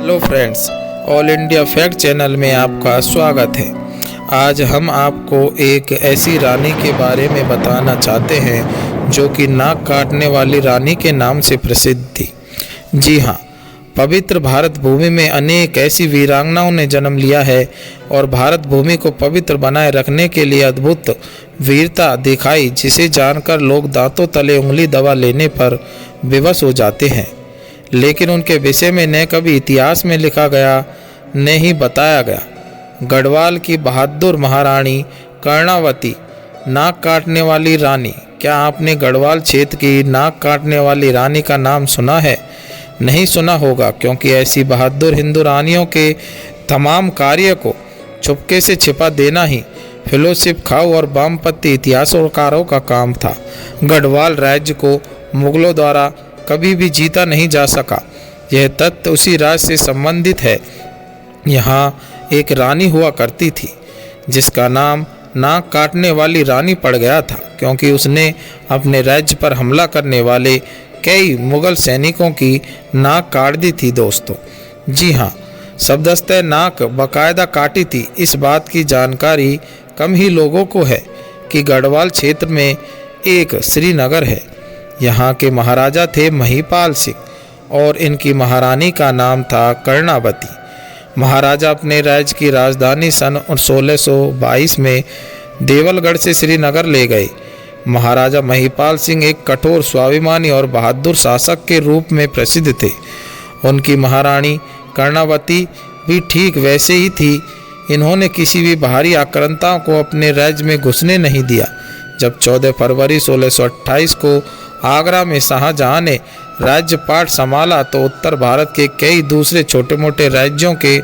Hello friends, all India fact channel में आपका स्वागत है। आज हम आपको एक ऐसी रानी के बारे में बताना चाहते हैं जो कि नाक काटने वाली रानी के नाम से प्रसिद्ध थी। जी हाँ, पवित्र भारत भूमि में अनेक ऐसी वीरांगनाओं ने जन्म लिया है और भारत भूमि को पवित्र बनाए रखने के लिए अद्भुत वीरता दिखाई, जिसे जानकर लोग दांतों तले उंगली दबा लेने पर विवश हो जाते हैं। लेकिन उनके विषय में न कभी इतिहास में लिखा गया, न ही बताया गया। गढ़वाल की बहादुर महारानी कर्णावती, नाक काटने वाली रानी। क्या आपने गढ़वाल क्षेत्र की नाक काटने वाली रानी का नाम सुना है? नहीं सुना होगा, क्योंकि ऐसी बहादुर हिंदू रानियों के तमाम कार्य को चुपके से छिपा देना ही फिलोसफी खाऊ और वामपंथी इतिहासकारों का काम था। गढ़वाल राज्य को मुगलों द्वारा कभी भी जीता नहीं जा सका। यह तथ्य उसी राज से संबंधित है। यहाँ एक रानी हुआ करती थी जिसका नाम नाक काटने वाली रानी पड़ गया था, क्योंकि उसने अपने राज्य पर हमला करने वाले कई मुगल सैनिकों की नाक काट दी थी दोस्तों। जी हाँ, शब्दस्तः नाक बाकायदा काटी थी। इस बात की जानकारी कम ही लोगों को है कि गढ़वाल क्षेत्र में एक श्रीनगर है। यहाँ के महाराजा थे महिपाल सिंह और इनकी महारानी का नाम था कर्णावती। महाराजा अपने राज्य की राजधानी सन 1622 में देवलगढ़ से श्रीनगर ले गए। महाराजा महिपाल सिंह एक कठोर, स्वाभिमानी और बहादुर शासक के रूप में प्रसिद्ध थे। उनकी महारानी कर्णावती भी ठीक वैसे ही थी। इन्होंने किसी भी बाहरी आक्रांताओं को अपने राज्य में घुसने नहीं दिया। जब 14 फरवरी 1628 को आगरा में शाहजहां ने राज्यपाट संभाला तो उत्तर भारत के कई दूसरे छोटे मोटे राज्यों के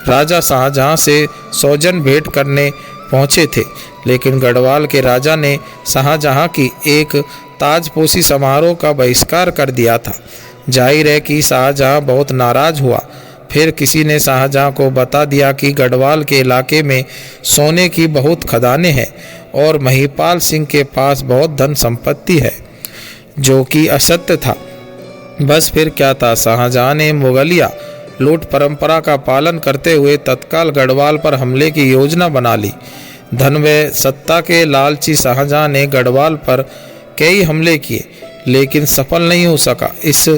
राजा शाहजहां से सौजन्य भेंट करने पहुंचे थे, लेकिन गढ़वाल के राजा ने शाहजहां की एक ताजपोशी समारोह का बहिष्कार कर दिया था। जाहिर है कि शाहजहां बहुत नाराज हुआ। फिर किसी ने शाहजहां को बता दिया कि गढ़वाल के इलाके में सोने की बहुत खदानें हैं और महिपाल सिंह के पास बहुत धन संपत्ति है, जो कि असत्य था। बस फिर क्या था, शाहजहां ने मुगलिया लूट परंपरा का पालन करते हुए तत्काल गढ़वाल पर हमले की योजना बना ली। धन व सत्ता के लालची शाहजहां ने गढ़वाल पर कई हमले किए, लेकिन सफल नहीं हो सका। इस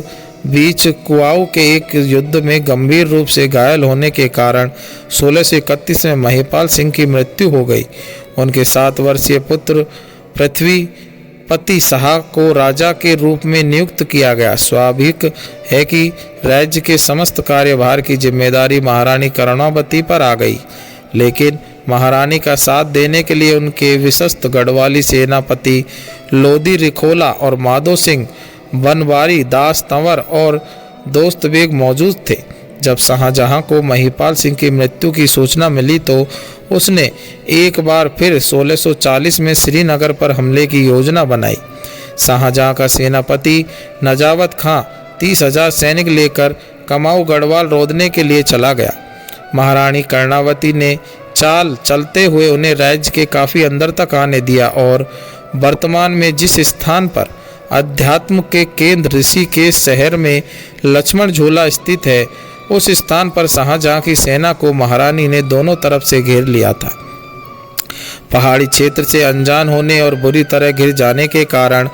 बीच कुआऊ के एक युद्ध में गंभीर रूप से घायल होने के कारण 1631 में महिपाल सिंह की मृत्यु हो गई। उनके 7 वर्षीय पुत्र पृथ्वीपति शाह को राजा के रूप में नियुक्त किया गया। स्वाभाविक है कि राज्य के समस्त कार्यभार की जिम्मेदारी महारानी कर्णावती पर आ गई, लेकिन महारानी का साथ देने के लिए उनके विश्वस्त गढ़वाली सेनापति लोधी रिखोला और माधो सिंह बनवारी, दास तंवर और दोस्त बेग मौजूद थे। जब शाहजहां को महिपाल सिंह की मृत्यु की सूचना मिली तो उसने एक बार फिर 1640 में श्रीनगर पर हमले की योजना बनाई। शाहजहां का सेनापति नजावत खां 30,000 सैनिक लेकर कमाऊ गढ़वाल रोधने के लिए चला गया। महारानी कर्णावती ने चाल चलते हुए उन्हें राज्य के काफ़ी अंदर तक आने दिया और वर्तमान में जिस स्थान पर अध्यात्म के केंद्र ऋषिकेश शहर में लक्ष्मण झूला स्थित है, उस स्थान पर शाहजहां की सेना को महारानी ने दोनों तरफ से घेर लिया था। पहाड़ी क्षेत्र से अनजान होने और बुरी तरह घिर जाने के कारण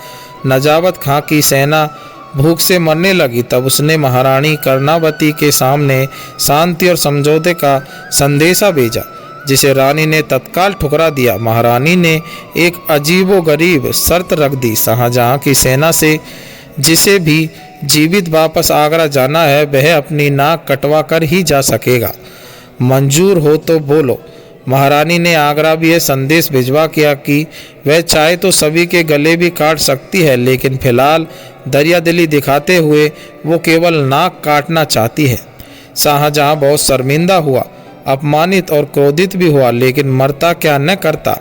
नजावत खां की सेना भूख से मरने लगी। तब उसने महारानी कर्णावती के सामने शांति और समझौते का संदेशा भेजा, जिसे रानी ने तत्काल ठुकरा दिया। महारानी ने एक अजीबोगरीब शर्त रख दी। शाहजहां की सेना से जिसे भी जीवित वापस आगरा जाना है, वह अपनी नाक कटवा कर ही जा सकेगा। मंजूर हो तो बोलो। महारानी ने आगरा भी यह संदेश भिजवा किया कि वह चाहे तो सभी के गले भी काट सकती है, लेकिन फिलहाल दरियादिली दिखाते हुए वो केवल नाक काटना चाहती है। शाहजहां बहुत शर्मिंदा हुआ, अपमानित और क्रोधित भी हुआ, लेकिन मरता क्या न करता।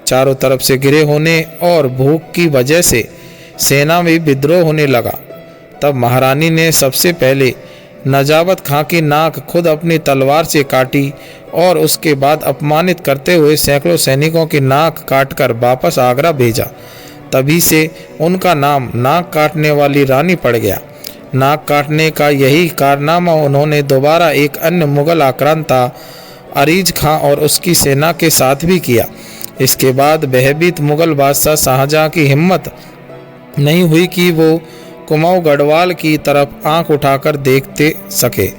चारों तरफ से घिरे होने और भूख की वजह से सेना में विद्रोह होने लगा। तब महारानी ने सबसे पहले नजावत खां की नाक खुद अपनी तलवार से काटी और उसके बाद अपमानित करते हुए सैकड़ों सैनिकों की नाक काटकर वापस आगरा भेजा। तभी से उनका नाम नाक काटने वाली रानी पड़ गया। नाक काटने का यही कारनामा उन्होंने दोबारा एक अन्य मुगल आक्रांता अरीज खां और उसकी सेना के साथ भी किया। इसके बाद भयभीत मुगल बादशाह शाहजहां की हिम्मत नहीं हुई कि वो कुमाऊं गढ़वाल की तरफ आंख उठाकर देखते सके।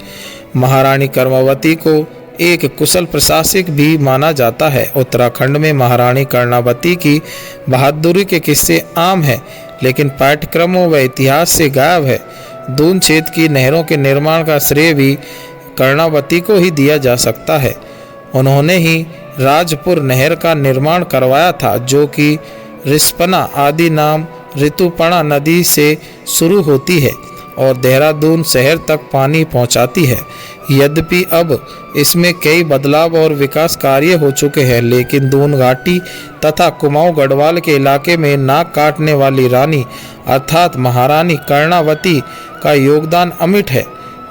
महारानी कर्मावती को एक कुशल प्रशासक भी माना जाता है। उत्तराखंड में महारानी कर्णावती की बहादुरी के किस्से आम हैं, लेकिन पाठ्यक्रमों व इतिहास से गायब है। दून क्षेत्र की नहरों के निर्माण का श्रेय भी कर्णावती को ही दिया जा सकता है। उन्होंने ही राजपुर नहर का निर्माण करवाया था, जो कि रिस्पना आदि नाम ऋतुपर्णा नदी से शुरू होती है और देहरादून शहर तक पानी पहुंचाती है। यद्यपि अब इसमें कई बदलाव और विकास कार्य हो चुके हैं, लेकिन दून घाटी तथा कुमाऊं गढ़वाल के इलाके में नाक काटने वाली रानी अर्थात महारानी कर्णावती का योगदान अमिट है।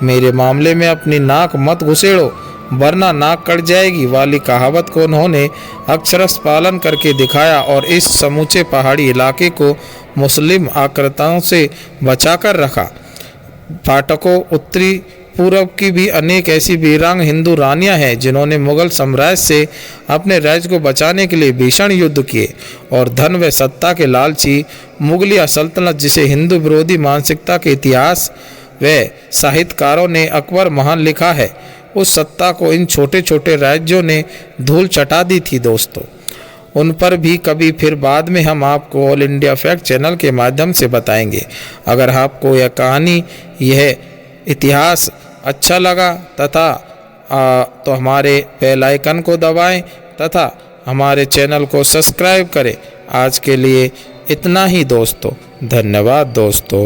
मेरे मामले में अपनी नाक मत घुसेड़ो वरना नाक कट जाएगी वाली कहावत को उन्होंने अक्षरश पालन करके दिखाया और इस समूचे पहाड़ी इलाके को मुस्लिम आक्रांताओं से बचाकर रखा। पाठकों, उत्तरी पूर्व की भी अनेक ऐसी वीरांग हिंदू रानियां हैं जिन्होंने मुगल साम्राज्य से अपने राज्य को बचाने के लिए भीषण युद्ध किए और धन व सत्ता के लालची मुगलिया सल्तनत, जिसे हिंदू विरोधी मानसिकता के इतिहास व साहित्यकारों ने अकबर महान लिखा है, उस सत्ता को इन छोटे छोटे राज्यों ने धूल चटा दी थी। दोस्तों, उन पर भी कभी फिर बाद में हम आपको ऑल इंडिया फैक्ट चैनल के माध्यम से बताएंगे। अगर आपको यह कहानी, यह इतिहास अच्छा लगा तो हमारे बेल आइकन को दबाएं तथा हमारे चैनल को सब्सक्राइब करें। आज के लिए इतना ही दोस्तों, धन्यवाद दोस्तों।